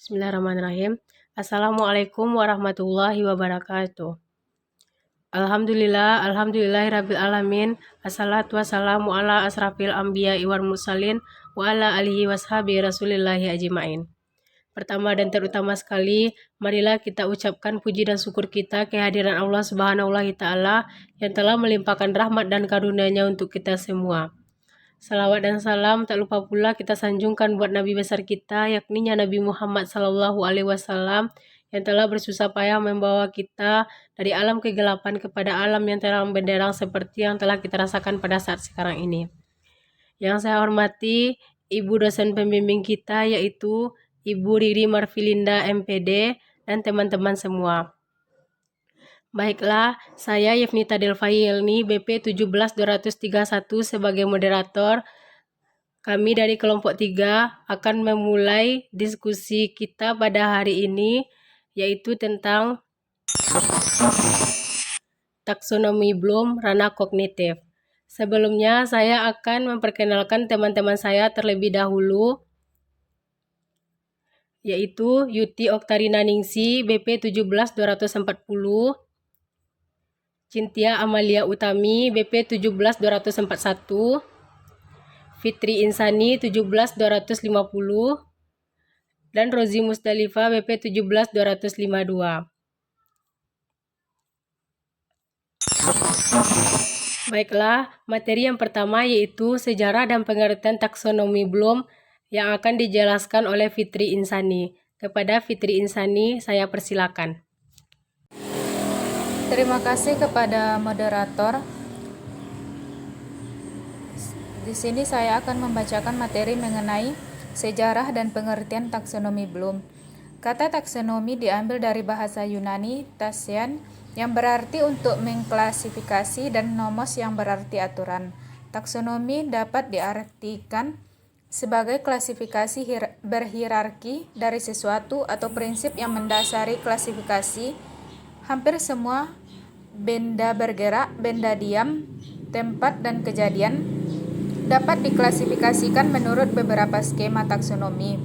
Bismillahirrahmanirrahim. Assalamualaikum warahmatullahi wabarakatuh. Alhamdulillahirabbil alamin. Assalatu wassalamu ala asrafil anbiya'i wal mursalin wa ala alihi washabi rasulillahi ajmain. Pertama dan terutama sekali, marilah kita ucapkan puji dan syukur kita kehadiran Allah Subhanahu wa taala yang telah melimpahkan rahmat dan karunia-Nya untuk kita semua. Salawat dan salam tak lupa pula kita sanjungkan buat Nabi besar kita, yakni Nabi Muhammad SAW yang telah bersusah payah membawa kita dari alam kegelapan kepada alam yang terang benderang seperti yang telah kita rasakan pada saat sekarang ini. Yang saya hormati Ibu dosen pembimbing kita yaitu Ibu Riri Marfilinda MPD dan teman-teman semua. Baiklah, saya Yevnita Delfailni BP 17231 sebagai moderator. Kami dari kelompok 3 akan memulai diskusi kita pada hari ini, yaitu tentang taksonomi Bloom ranah kognitif. Sebelumnya, saya akan memperkenalkan teman-teman saya terlebih dahulu, yaitu Yuti Oktarina Ningsi BP 17240, Cynthia Amalia Utami BP 17241, Fitri Insani 17250, dan Rozi Musdalifah BP 17252. Baiklah, materi yang pertama yaitu sejarah dan pengertian taksonomi Bloom yang akan dijelaskan oleh Fitri Insani. Kepada Fitri Insani, saya persilakan. Terima kasih kepada moderator. Di sini saya akan membacakan materi mengenai sejarah dan pengertian taksonomi Bloom. Kata taksonomi diambil dari bahasa Yunani tasian yang berarti untuk mengklasifikasi dan nomos yang berarti aturan. Taksonomi dapat diartikan sebagai klasifikasi berhierarki dari sesuatu atau prinsip yang mendasari klasifikasi. Hampir semua benda bergerak, benda diam, tempat, dan kejadian dapat diklasifikasikan menurut beberapa skema taksonomi.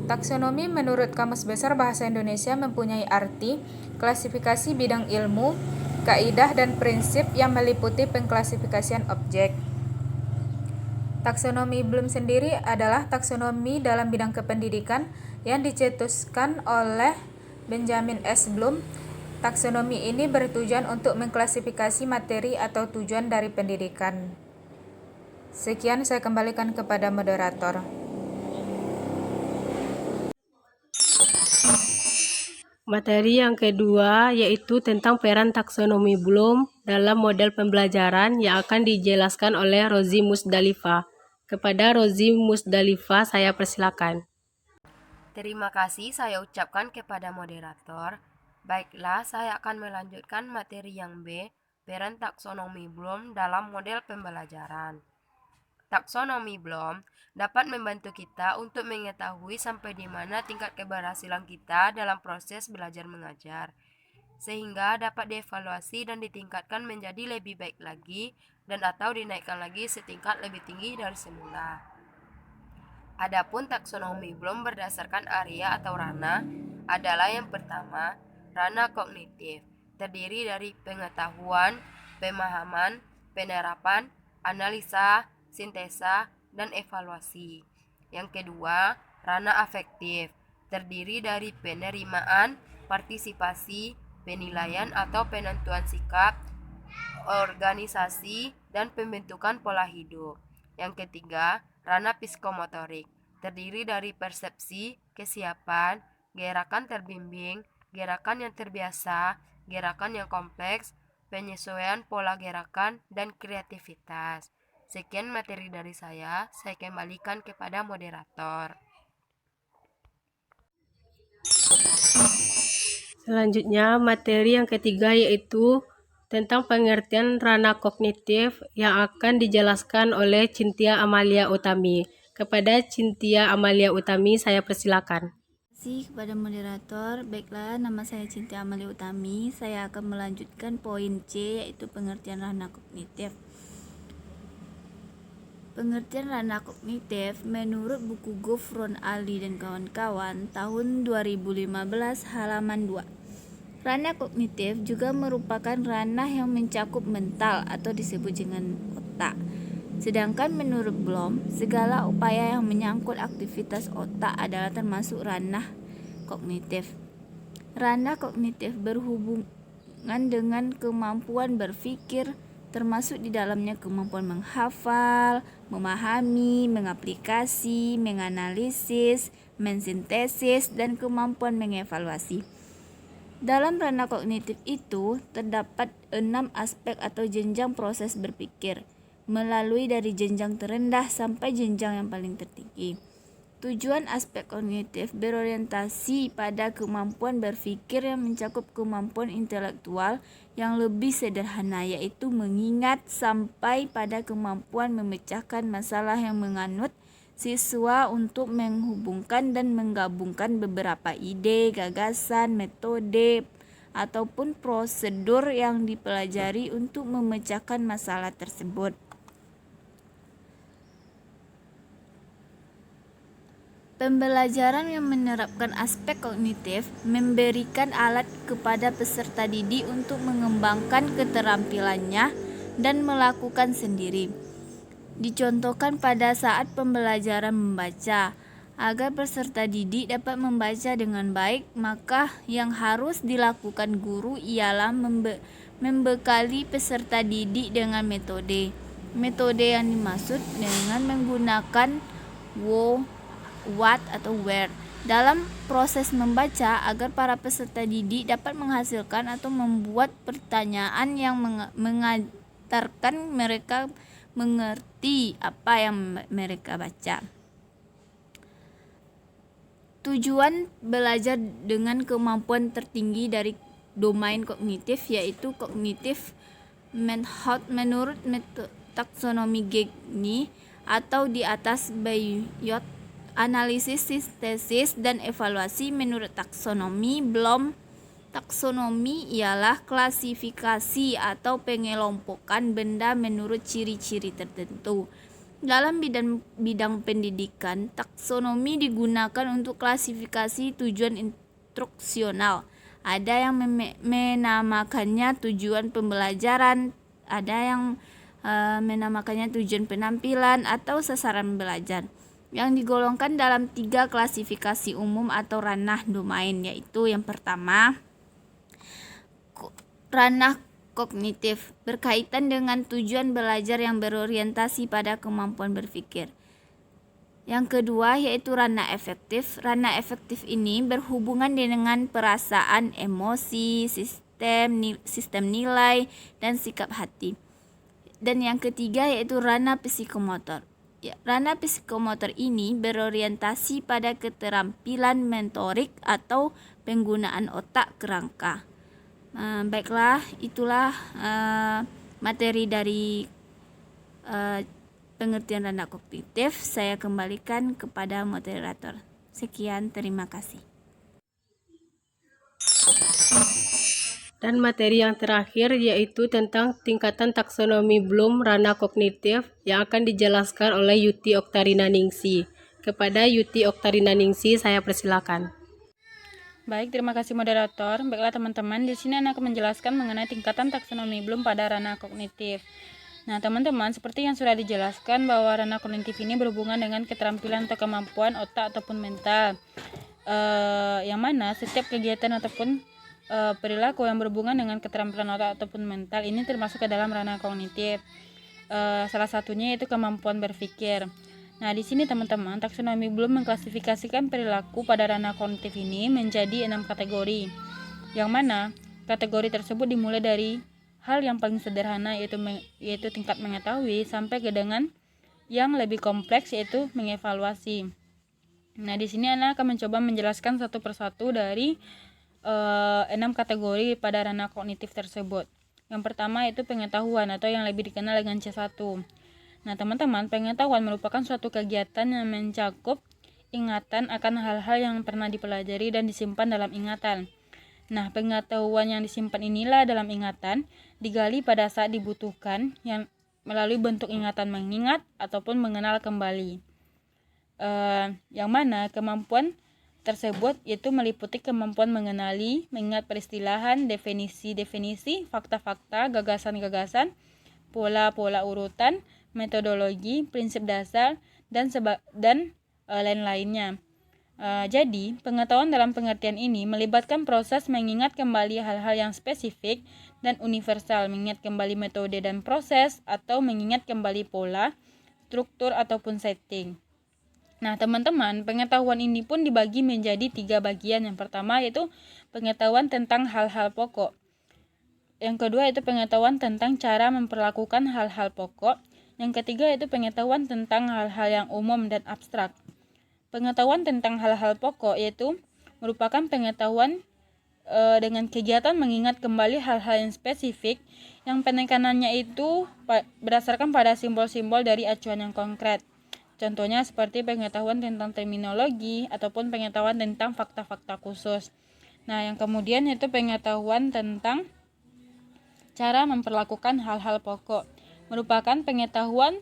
Taksonomi menurut Kamus Besar Bahasa Indonesia mempunyai arti, klasifikasi bidang ilmu, kaidah dan prinsip yang meliputi pengklasifikasian objek. Taksonomi Bloom sendiri adalah taksonomi dalam bidang kependidikan yang dicetuskan oleh Benjamin S. Bloom. Taksonomi ini bertujuan untuk mengklasifikasi materi atau tujuan dari pendidikan. Sekian, saya kembalikan kepada moderator. Materi yang kedua yaitu tentang peran taksonomi Bloom dalam model pembelajaran yang akan dijelaskan oleh Rozi Musdalifah. Kepada Rozi Musdalifah, saya persilakan. Terima kasih saya ucapkan kepada moderator. Baiklah, saya akan melanjutkan materi yang B, peran taksonomi Bloom dalam model pembelajaran. Taksonomi Bloom dapat membantu kita untuk mengetahui sampai di mana tingkat keberhasilan kita dalam proses belajar mengajar, sehingga dapat dievaluasi dan ditingkatkan menjadi lebih baik lagi dan atau dinaikkan lagi setingkat lebih tinggi dari semula. Adapun taksonomi Bloom berdasarkan area atau ranah adalah yang pertama, ranah kognitif, terdiri dari pengetahuan, pemahaman, penerapan, analisa, sintesa, dan evaluasi. Yang kedua, ranah afektif, terdiri dari penerimaan, partisipasi, penilaian atau penentuan sikap, organisasi, dan pembentukan pola hidup. Yang ketiga, ranah psikomotorik, terdiri dari persepsi, kesiapan, gerakan terbimbing, gerakan yang terbiasa, gerakan yang kompleks, penyesuaian pola gerakan, dan kreativitas. Sekian materi dari saya kembalikan kepada moderator. Selanjutnya, materi yang ketiga yaitu tentang pengertian ranah kognitif yang akan dijelaskan oleh Cynthia Amalia Utami. Kepada Cynthia Amalia Utami, saya persilakan. Terima kasih kepada moderator. Baiklah, nama saya Cynthia Amalia Utami. Saya akan melanjutkan poin C, yaitu pengertian ranah kognitif. Pengertian ranah kognitif menurut buku Gofron Ali dan kawan-kawan tahun 2015 halaman 2. Ranah kognitif juga merupakan ranah yang mencakup mental atau disebut dengan otak. Sedangkan menurut Bloom, segala upaya yang menyangkut aktivitas otak adalah termasuk ranah kognitif. Ranah kognitif berhubungan dengan kemampuan berpikir, termasuk di dalamnya kemampuan menghafal, memahami, mengaplikasi, menganalisis, mensintesis, dan kemampuan mengevaluasi. Dalam ranah kognitif itu terdapat 6 aspek atau jenjang proses berpikir, melalui dari jenjang terendah sampai jenjang yang paling tertinggi. Tujuan aspek kognitif berorientasi pada kemampuan berpikir yang mencakup kemampuan intelektual yang lebih sederhana, yaitu mengingat, sampai pada kemampuan memecahkan masalah yang menganut siswa untuk menghubungkan dan menggabungkan beberapa ide, gagasan, metode, ataupun prosedur yang dipelajari untuk memecahkan masalah tersebut. Pembelajaran yang menerapkan aspek kognitif memberikan alat kepada peserta didik untuk mengembangkan keterampilannya dan melakukan sendiri. Dicontohkan pada saat pembelajaran membaca. Agar peserta didik dapat membaca dengan baik, maka yang harus dilakukan guru ialah membekali peserta didik dengan metode. Metode yang dimaksud dengan menggunakan what atau where dalam proses membaca, agar para peserta didik dapat menghasilkan atau membuat pertanyaan yang mengantarkan mereka mengerti apa yang mereka baca. Tujuan belajar dengan kemampuan tertinggi dari domain kognitif, yaitu kognitif menurut taksonomi Gini atau di atas Bayot. Analisis, sintesis, dan evaluasi menurut taksonomi Bloom. Taksonomi ialah klasifikasi atau pengelompokan benda menurut ciri-ciri tertentu. Dalam bidang pendidikan, taksonomi digunakan untuk klasifikasi tujuan instruksional. Ada yang menamakannya tujuan pembelajaran, ada yang menamakannya tujuan penampilan atau sasaran belajar, yang digolongkan dalam 3 klasifikasi umum atau ranah domain, yaitu yang pertama, ranah kognitif, berkaitan dengan tujuan belajar yang berorientasi pada kemampuan berpikir. Yang kedua, yaitu ranah efektif. Ranah efektif ini berhubungan dengan perasaan, emosi, sistem nilai, dan sikap hati. Dan yang ketiga, yaitu ranah psikomotor. Ranah psikomotor ini berorientasi pada keterampilan mentorik atau penggunaan otak kerangka. Baiklah, itulah materi dari pengertian ranah kognitif. Saya kembalikan kepada moderator. Sekian, terima kasih. Dan materi yang terakhir yaitu tentang tingkatan taksonomi Bloom ranah kognitif yang akan dijelaskan oleh Yuti Oktarina Ningsi. Kepada Yuti Oktarina Ningsi, saya persilakan. Baik, terima kasih moderator. Baiklah teman-teman, di sini Ana akan menjelaskan mengenai tingkatan taksonomi Bloom pada ranah kognitif. Nah teman-teman, seperti yang sudah dijelaskan bahwa ranah kognitif ini berhubungan dengan keterampilan atau kemampuan otak ataupun mental. Yang mana setiap kegiatan ataupun perilaku yang berhubungan dengan keterampilan otak ataupun mental ini termasuk ke dalam ranah kognitif. Salah satunya yaitu kemampuan berpikir. Nah, di sini teman-teman, taksonomi Bloom mengklasifikasikan perilaku pada ranah kognitif ini menjadi 6 kategori. Yang mana kategori tersebut dimulai dari hal yang paling sederhana yaitu tingkat mengetahui sampai ke dengan yang lebih kompleks yaitu mengevaluasi. Nah, di sini Ana akan mencoba menjelaskan satu persatu dari 6 kategori pada ranah kognitif tersebut. Yang pertama yaitu pengetahuan atau yang lebih dikenal dengan C1. Nah teman-teman, pengetahuan merupakan suatu kegiatan yang mencakup ingatan akan hal-hal yang pernah dipelajari dan disimpan dalam ingatan. Nah pengetahuan yang disimpan inilah dalam ingatan digali pada saat dibutuhkan melalui bentuk ingatan mengingat ataupun mengenal kembali. Yang mana kemampuan tersebut itu meliputi kemampuan mengenali, mengingat peristilahan, definisi-definisi, fakta-fakta, gagasan-gagasan, pola-pola urutan, metodologi, prinsip dasar, dan lain-lainnya. Jadi, pengetahuan dalam pengertian ini melibatkan proses mengingat kembali hal-hal yang spesifik dan universal, mengingat kembali metode dan proses, atau mengingat kembali pola, struktur, ataupun setting. Nah, teman-teman, pengetahuan ini pun dibagi menjadi 3 bagian. Yang pertama yaitu pengetahuan tentang hal-hal pokok. Yang kedua yaitu pengetahuan tentang cara memperlakukan hal-hal pokok. Yang ketiga yaitu pengetahuan tentang hal-hal yang umum dan abstrak. Pengetahuan tentang hal-hal pokok yaitu merupakan pengetahuan dengan kegiatan mengingat kembali hal-hal yang spesifik yang penekanannya itu berdasarkan pada simbol-simbol dari acuan yang konkret. Contohnya seperti pengetahuan tentang terminologi ataupun pengetahuan tentang fakta-fakta khusus. Nah, yang kemudian yaitu pengetahuan tentang cara memperlakukan hal-hal pokok. Merupakan pengetahuan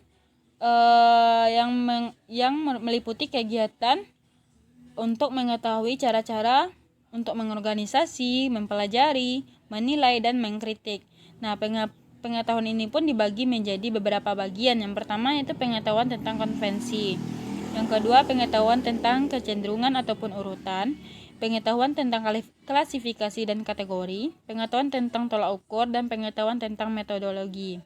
yang meliputi kegiatan untuk mengetahui cara-cara untuk mengorganisasi, mempelajari, menilai, dan mengkritik. Nah, pengetahuan ini pun dibagi menjadi beberapa bagian. Yang pertama yaitu pengetahuan tentang konvensi. Yang kedua, pengetahuan tentang kecenderungan ataupun urutan. Pengetahuan tentang klasifikasi dan kategori. Pengetahuan tentang tolak ukur dan pengetahuan tentang metodologi.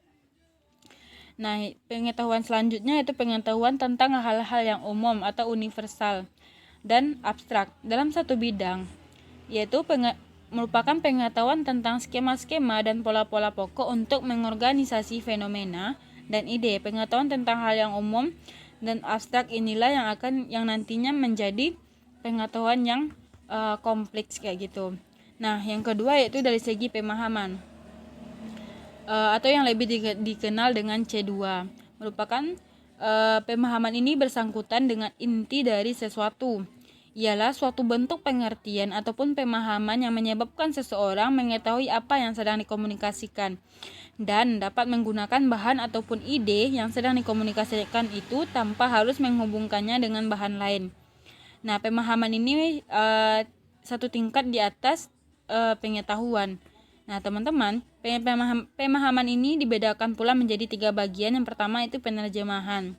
Nah, pengetahuan selanjutnya yaitu pengetahuan tentang hal-hal yang umum atau universal dan abstrak dalam satu bidang, yaitu merupakan pengetahuan tentang skema-skema dan pola-pola pokok untuk mengorganisasi fenomena dan ide. Pengetahuan tentang hal yang umum dan abstrak inilah yang nantinya menjadi pengetahuan yang kompleks kayak gitu. Nah, yang kedua yaitu dari segi pemahaman atau yang lebih dikenal dengan C2. Merupakan pemahaman ini bersangkutan dengan inti dari sesuatu. Ialah suatu bentuk pengertian ataupun pemahaman yang menyebabkan seseorang mengetahui apa yang sedang dikomunikasikan dan dapat menggunakan bahan ataupun ide yang sedang dikomunikasikan itu tanpa harus menghubungkannya dengan bahan lain. Nah, pemahaman ini satu tingkat di atas pengetahuan. Nah, teman-teman, pemahaman ini dibedakan pula menjadi 3 bagian. Yang pertama itu penerjemahan.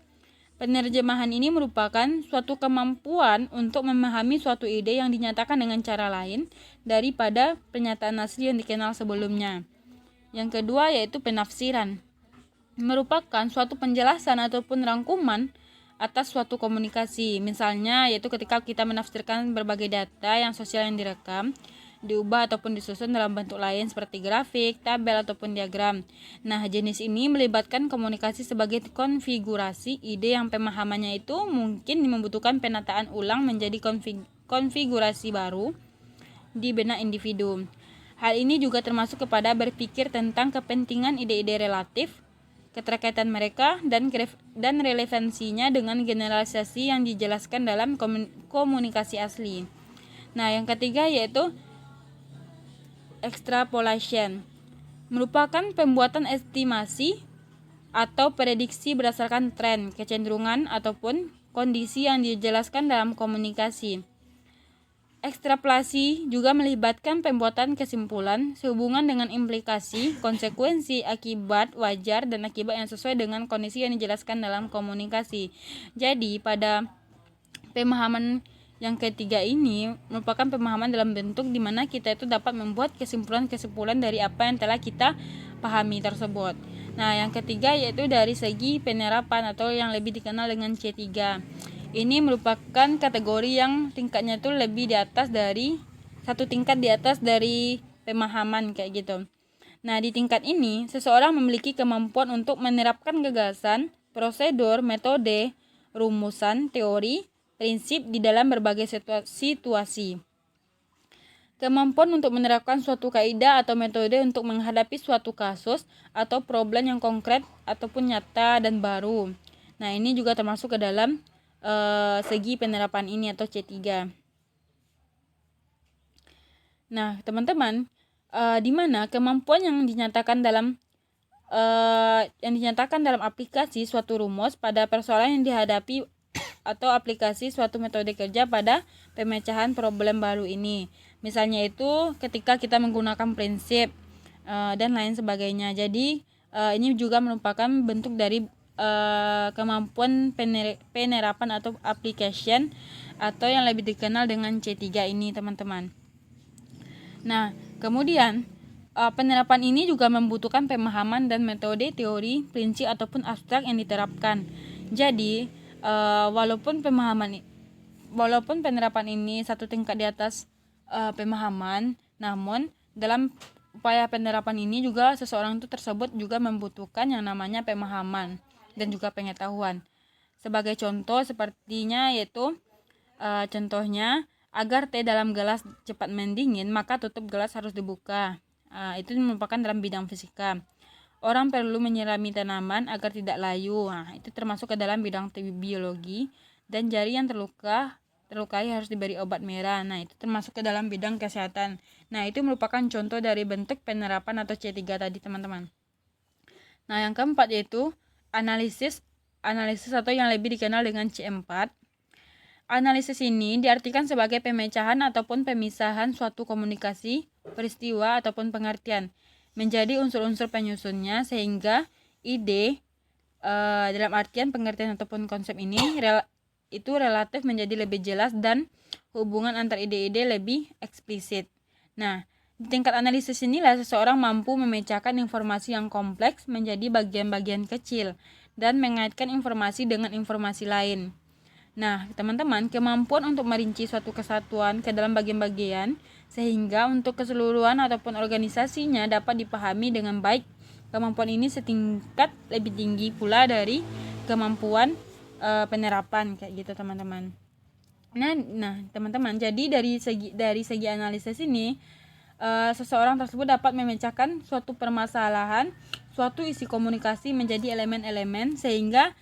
Penerjemahan ini merupakan suatu kemampuan untuk memahami suatu ide yang dinyatakan dengan cara lain daripada pernyataan asli yang dikenal sebelumnya. Yang kedua yaitu penafsiran. Merupakan suatu penjelasan ataupun rangkuman atas suatu komunikasi. Misalnya yaitu ketika kita menafsirkan berbagai data yang sosial yang direkam, diubah ataupun disusun dalam bentuk lain seperti grafik, tabel, ataupun diagram. Nah, jenis ini melibatkan komunikasi sebagai konfigurasi ide yang pemahamannya itu mungkin membutuhkan penataan ulang menjadi konfigurasi baru di benak individu. Hal ini juga termasuk kepada berpikir tentang kepentingan ide-ide relatif, keterkaitan mereka, dan relevansinya dengan generalisasi yang dijelaskan dalam komunikasi asli. Nah, yang ketiga yaitu extrapolation, merupakan pembuatan estimasi atau prediksi berdasarkan tren, kecenderungan, ataupun kondisi yang dijelaskan dalam komunikasi. Ekstrapolasi juga melibatkan pembuatan kesimpulan sehubungan dengan implikasi, konsekuensi, akibat wajar, dan akibat yang sesuai dengan kondisi yang dijelaskan dalam komunikasi. Jadi, pada pemahaman yang ketiga ini merupakan pemahaman dalam bentuk di mana kita itu dapat membuat kesimpulan-kesimpulan dari apa yang telah kita pahami tersebut. Nah, yang ketiga yaitu dari segi penerapan atau yang lebih dikenal dengan C3. Ini merupakan kategori yang tingkatnya itu lebih di atas dari satu tingkat di atas dari pemahaman kayak gitu. Nah, di tingkat ini seseorang memiliki kemampuan untuk menerapkan gagasan, prosedur, metode, rumusan, teori, prinsip di dalam berbagai situasi. Kemampuan untuk menerapkan suatu kaidah atau metode untuk menghadapi suatu kasus atau problem yang konkret ataupun nyata dan baru. Nah, ini juga termasuk ke dalam segi penerapan ini atau C3. Nah, teman-teman, di mana kemampuan yang dinyatakan dalam yang dinyatakan dalam aplikasi suatu rumus pada persoalan yang dihadapi atau aplikasi suatu metode kerja pada pemecahan problem baru ini. Misalnya itu ketika kita menggunakan prinsip dan lain sebagainya. Jadi ini juga merupakan bentuk dari kemampuan penerapan atau application atau yang lebih dikenal dengan C3 ini, teman-teman. Nah, kemudian penerapan ini juga membutuhkan pemahaman dan metode teori, prinsip ataupun abstrak yang diterapkan. Jadi, walaupun penerapan ini satu tingkat di atas pemahaman, namun dalam upaya penerapan ini juga seseorang itu tersebut juga membutuhkan yang namanya pemahaman dan juga pengetahuan. Sebagai contoh sepertinya yaitu contohnya agar teh dalam gelas cepat mendingin maka tutup gelas harus dibuka. Itu merupakan dalam bidang fisika. Orang perlu menyirami tanaman agar tidak layu. Itu termasuk ke dalam bidang biologi. Dan jari yang terlukai harus diberi obat merah. Itu termasuk ke dalam bidang kesehatan. Itu merupakan contoh dari bentuk penerapan atau C3 tadi, teman-teman. Yang keempat yaitu analisis atau yang lebih dikenal dengan C4. Analisis ini diartikan sebagai pemecahan ataupun pemisahan suatu komunikasi, peristiwa ataupun pengertian menjadi unsur-unsur penyusunnya sehingga ide dalam artian pengertian ataupun konsep ini itu relatif menjadi lebih jelas dan hubungan antar ide-ide lebih eksplisit. Di tingkat analisis inilah seseorang mampu memecahkan informasi yang kompleks menjadi bagian-bagian kecil dan mengaitkan informasi dengan informasi lain. Teman-teman, kemampuan untuk merinci suatu kesatuan ke dalam bagian-bagian sehingga untuk keseluruhan ataupun organisasinya dapat dipahami dengan baik. Kemampuan ini setingkat lebih tinggi pula dari kemampuan penerapan kayak gitu, teman-teman. Teman-teman, jadi dari segi analisis ini seseorang tersebut dapat memecahkan suatu permasalahan, suatu isi komunikasi menjadi elemen-elemen sehingga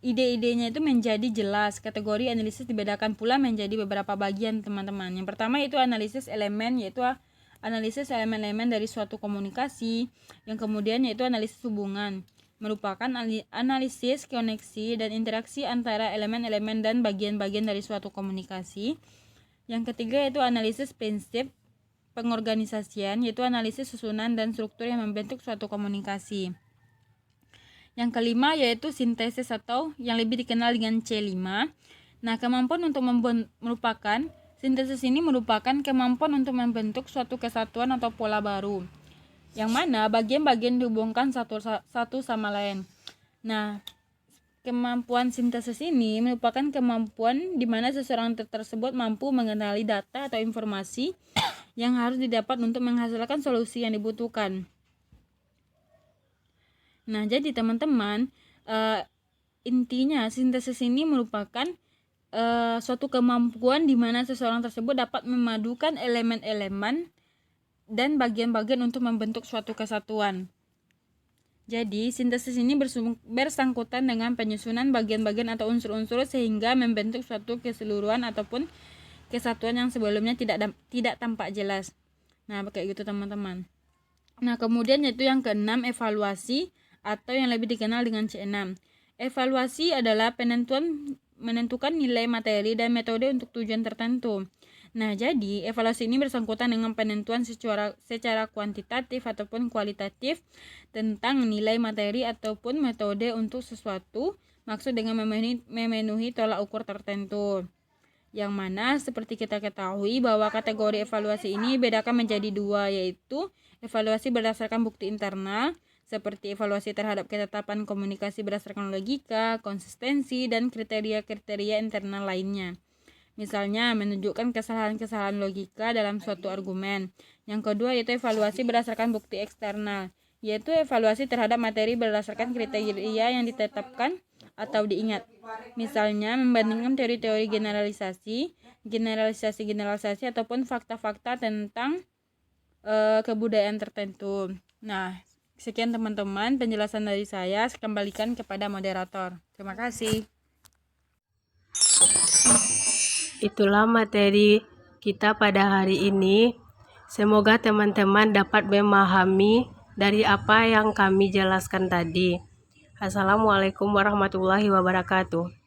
ide-idenya itu menjadi jelas. Kategori analisis dibedakan pula menjadi beberapa bagian, teman-teman. Yang pertama itu analisis elemen, yaitu analisis elemen-elemen dari suatu komunikasi. Yang kemudian yaitu analisis hubungan, merupakan analisis koneksi dan interaksi antara elemen-elemen dan bagian-bagian dari suatu komunikasi. Yang ketiga yaitu analisis prinsip pengorganisasian, yaitu analisis susunan dan struktur yang membentuk suatu komunikasi. Yang kelima yaitu sintesis atau yang lebih dikenal dengan C5. Kemampuan untuk sintesis ini merupakan kemampuan untuk membentuk suatu kesatuan atau pola baru, yang mana bagian-bagian dihubungkan satu sama lain. Kemampuan sintesis ini merupakan kemampuan di mana seseorang tersebut mampu mengenali data atau informasi yang harus didapat untuk menghasilkan solusi yang dibutuhkan. Jadi teman-teman, intinya sintesis ini merupakan suatu kemampuan di mana seseorang tersebut dapat memadukan elemen-elemen dan bagian-bagian untuk membentuk suatu kesatuan. Jadi, sintesis ini bersangkutan dengan penyusunan bagian-bagian atau unsur-unsur sehingga membentuk suatu keseluruhan ataupun kesatuan yang sebelumnya tidak tampak jelas. Kayak gitu, teman-teman. Kemudian yaitu yang keenam, evaluasi atau yang lebih dikenal dengan C6. Evaluasi adalah menentukan nilai materi dan metode untuk tujuan tertentu. Jadi evaluasi ini bersangkutan dengan penentuan secara kuantitatif ataupun kualitatif tentang nilai materi ataupun metode untuk sesuatu, maksud dengan memenuhi tolak ukur tertentu. Yang mana seperti kita ketahui bahwa kategori evaluasi ini bedakan menjadi dua, yaitu evaluasi berdasarkan bukti internal seperti evaluasi terhadap ketetapan komunikasi berdasarkan logika, konsistensi, dan kriteria-kriteria internal lainnya. Misalnya, menunjukkan kesalahan-kesalahan logika dalam suatu argumen. Yang kedua yaitu evaluasi berdasarkan bukti eksternal, yaitu evaluasi terhadap materi berdasarkan kriteria yang ditetapkan atau diingat. Misalnya, membandingkan teori-teori generalisasi ataupun fakta-fakta tentang kebudayaan tertentu. Sekian teman-teman penjelasan dari saya kembalikan kepada moderator. Terima kasih. Itulah materi kita pada hari ini. Semoga teman-teman dapat memahami dari apa yang kami jelaskan tadi. Assalamualaikum warahmatullahi wabarakatuh.